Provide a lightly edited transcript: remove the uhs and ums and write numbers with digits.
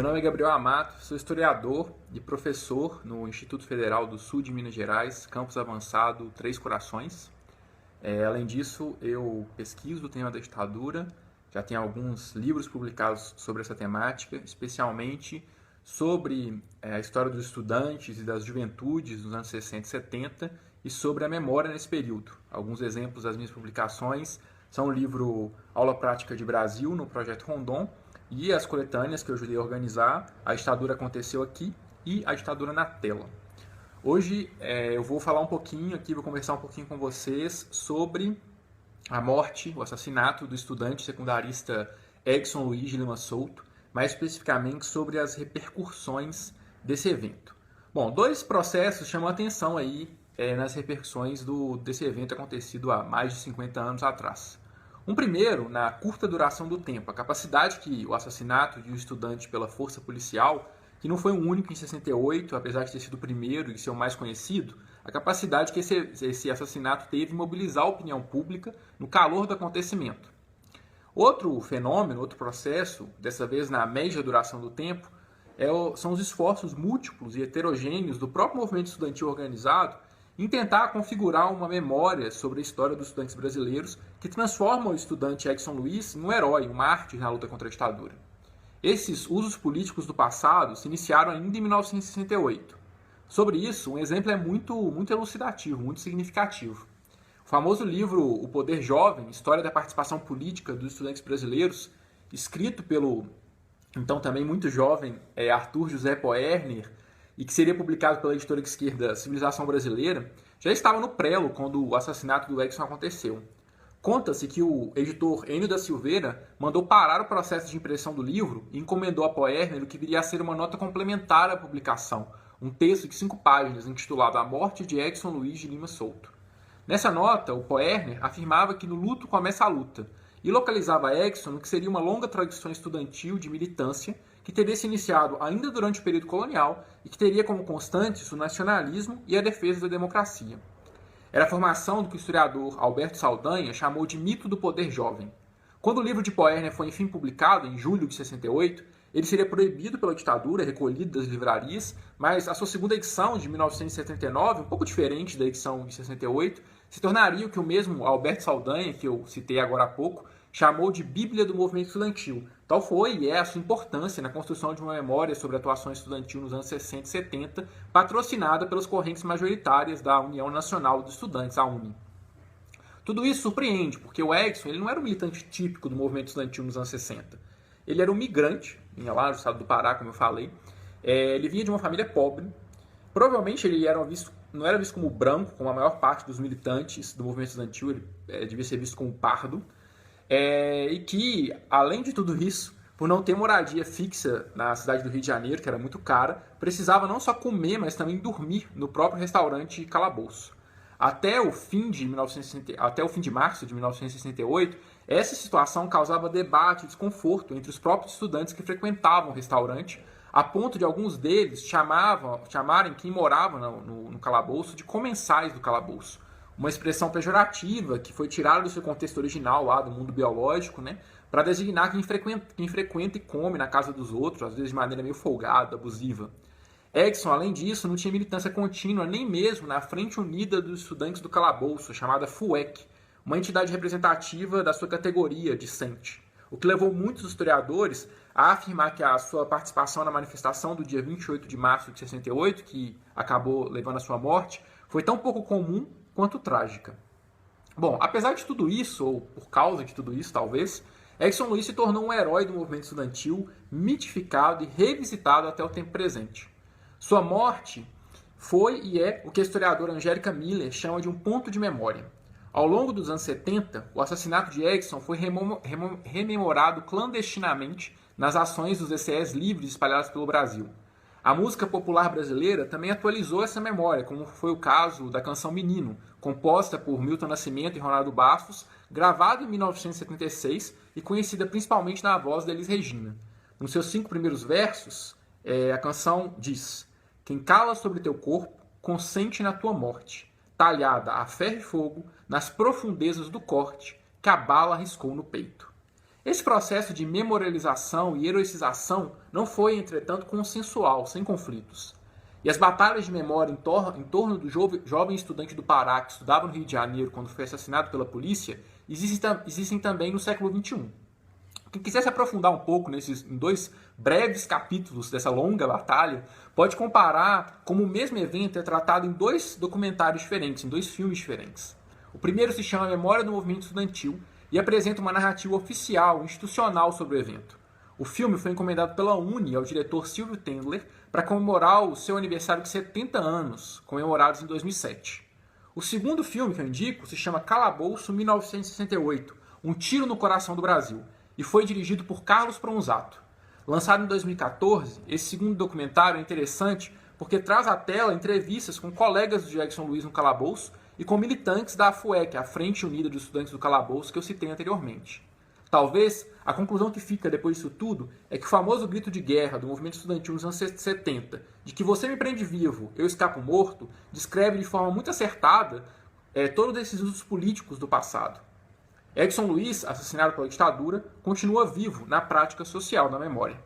Meu nome é Gabriel Amato, sou historiador e professor no Instituto Federal do Sul de Minas Gerais, Campus Avançado Três Corações. Além disso, eu pesquiso o tema da ditadura, já tenho alguns livros publicados sobre essa temática, especialmente sobre a história dos estudantes e das juventudes nos anos 60 e 70 e sobre a memória nesse período. Alguns exemplos das minhas publicações são o livro Aula Prática de Brasil, no Projeto Rondon, e as coletâneas que eu ajudei a organizar, A Ditadura Aconteceu Aqui e A Ditadura na Tela. Hoje eu vou falar um pouquinho aqui, vou conversar um pouquinho com vocês sobre a morte, o assassinato do estudante secundarista Edson Luiz de Lima Souto, mais especificamente sobre as repercussões desse evento. Bom, dois processos chamam a atenção aí nas repercussões desse evento acontecido há mais de 50 anos atrás. Um primeiro, na curta duração do tempo, a capacidade que o assassinato de um estudante pela força policial, que não foi o único em 68, apesar de ter sido o primeiro e ser o mais conhecido, a capacidade que esse assassinato teve de mobilizar a opinião pública no calor do acontecimento. Outro fenômeno, outro processo, dessa vez na média duração do tempo, são os esforços múltiplos e heterogêneos do próprio movimento estudantil organizado em tentar configurar uma memória sobre a história dos estudantes brasileiros que transforma o estudante Edson Luiz em um herói, um mártir na luta contra a ditadura. Esses usos políticos do passado se iniciaram ainda em 1968. Sobre isso, um exemplo é muito elucidativo, muito significativo. O famoso livro O Poder Jovem, História da Participação Política dos Estudantes Brasileiros, escrito pelo, então também muito jovem, Arthur José Poerner, e que seria publicado pela editora de esquerda Civilização Brasileira, já estava no prelo quando o assassinato do Edson aconteceu. Conta-se que o editor Enio da Silveira mandou parar o processo de impressão do livro e encomendou a Poerner o que viria a ser uma nota complementar à publicação, um texto de 5 páginas intitulado A Morte de Edson Luiz de Lima Souto. Nessa nota, o Poerner afirmava que no luto começa a luta e localizava Edson no que seria uma longa tradição estudantil de militância que teria se iniciado ainda durante o período colonial e que teria como constantes o nacionalismo e a defesa da democracia. Era a formação do que o historiador Alberto Saldanha chamou de mito do poder jovem. Quando o livro de Poerner foi enfim publicado, em julho de 68, ele seria proibido pela ditadura, recolhido das livrarias, mas a sua segunda edição, de 1979, um pouco diferente da edição de 68, se tornaria o que o mesmo Alberto Saldanha, que eu citei agora há pouco, chamou de Bíblia do Movimento Estudantil. Tal foi e é a sua importância na construção de uma memória sobre a atuação estudantil nos anos 60 e 70, patrocinada pelas correntes majoritárias da União Nacional dos Estudantes, a UNE. Tudo isso surpreende, porque o Edson ele não era um militante típico do movimento estudantil nos anos 60. Ele era um migrante, vinha lá do estado do Pará, como eu falei. Ele vinha de uma família pobre. Provavelmente ele não era visto como branco, como a maior parte dos militantes do movimento estudantil, ele devia ser visto como pardo. E que, além de tudo isso, por não ter moradia fixa na cidade do Rio de Janeiro, que era muito cara, precisava não só comer, mas também dormir no próprio restaurante Calabouço. Até o fim de março de 1968, essa situação causava debate e desconforto entre os próprios estudantes que frequentavam o restaurante, a ponto de alguns deles chamarem quem morava no calabouço de comensais do calabouço. Uma expressão pejorativa que foi tirada do seu contexto original lá do mundo biológico, né, para designar quem frequenta e come na casa dos outros, às vezes de maneira meio folgada, abusiva. Edson, além disso, não tinha militância contínua nem mesmo na Frente Unida dos Estudantes do Calabouço, chamada FUEC, uma entidade representativa da sua categoria discente, o que levou muitos historiadores a afirmar que a sua participação na manifestação do dia 28 de março de 68, que acabou levando à sua morte, foi tão pouco comum quanto trágica. Bom, apesar de tudo isso, ou por causa de tudo isso talvez, Edson Luiz se tornou um herói do movimento estudantil, mitificado e revisitado até o tempo presente. Sua morte foi e é o que a historiadora Angélica Miller chama de um ponto de memória. Ao longo dos anos 70, o assassinato de Edson foi rememorado clandestinamente nas ações dos ECEs livres espalhadas pelo Brasil. A música popular brasileira também atualizou essa memória, como foi o caso da canção Menino, composta por Milton Nascimento e Ronaldo Bastos, gravada em 1976 e conhecida principalmente na voz de Elis Regina. Nos seus 5 primeiros versos, a canção diz: "Quem cala sobre teu corpo, consente na tua morte, talhada a ferro e fogo, nas profundezas do corte, que a bala riscou no peito." Esse processo de memorialização e heroicização não foi, entretanto, consensual, sem conflitos. E as batalhas de memória em torno do jovem estudante do Pará que estudava no Rio de Janeiro quando foi assassinado pela polícia existem também no século XXI. Quem quiser se aprofundar um pouco em 2 breves capítulos dessa longa batalha, pode comparar como o mesmo evento é tratado em 2 documentários diferentes, em 2 filmes diferentes. O primeiro se chama Memória do Movimento Estudantil e apresenta uma narrativa oficial, institucional sobre o evento. O filme foi encomendado pela UNE ao diretor Silvio Tendler para comemorar o seu aniversário de 70 anos, comemorados em 2007. O segundo filme que eu indico se chama Calabouço 1968, Um Tiro no Coração do Brasil, e foi dirigido por Carlos Pronzato. Lançado em 2014, esse segundo documentário é interessante porque traz à tela entrevistas com colegas do Jackson Luiz no Calabouço e com militantes da AFUEC, a Frente Unida dos Estudantes do Calabouço, que eu citei anteriormente. Talvez a conclusão que fica depois disso tudo é que o famoso grito de guerra do movimento estudantil nos anos 70, de que você me prende vivo, eu escapo morto, descreve de forma muito acertada todos esses usos políticos do passado. Edson Luiz, assassinado pela ditadura, continua vivo na prática social da memória.